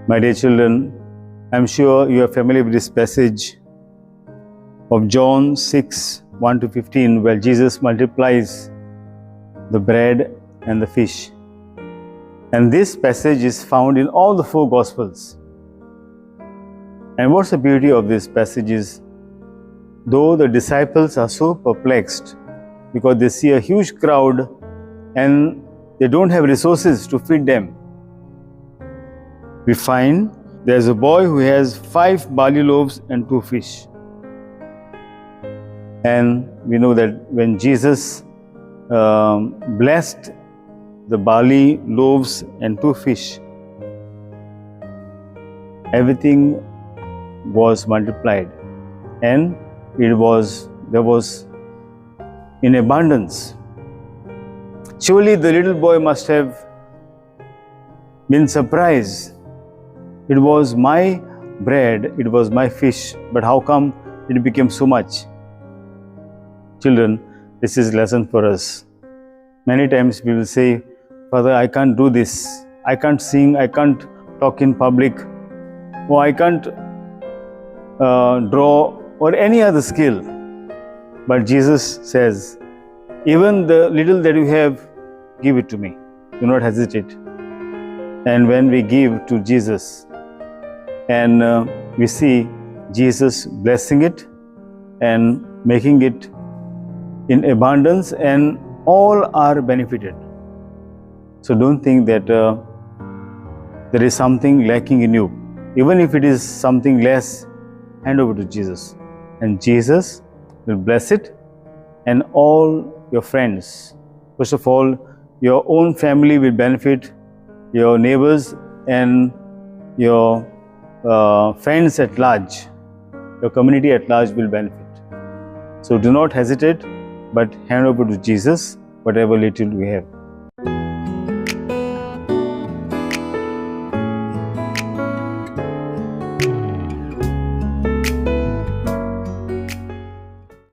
My dear children, I'm sure you are familiar with this passage of John 6, 1 to 15, where Jesus multiplies the bread and the fish. And this passage is found in all the four Gospels. And what's the beauty of this passage is, though the disciples are so perplexed because they see a huge crowd and they don't have resources to feed them, we find there's a boy who has 5 barley loaves and 2 fish. And we know that when Jesus blessed the barley loaves and 2 fish, everything was multiplied, and there was in abundance. Surely the little boy must have been surprised. It was my bread, it was my fish, but how come it became so much? Children, this is a lesson for us. Many times we will say, Father, I can't do this. I can't sing, I can't talk in public, or I can't draw, or any other skill. But Jesus says, even the little that you have, give it to me. Do not hesitate. And when we give to Jesus, and we see Jesus blessing it and making it in abundance, and all are benefited. So don't think that there is something lacking in you. Even if it is something less, hand over to Jesus, and Jesus will bless it, and all your friends, first of all, your own family will benefit, your neighbors and your friends at large, your community at large will benefit. So do not hesitate, but hand over to Jesus whatever little we have.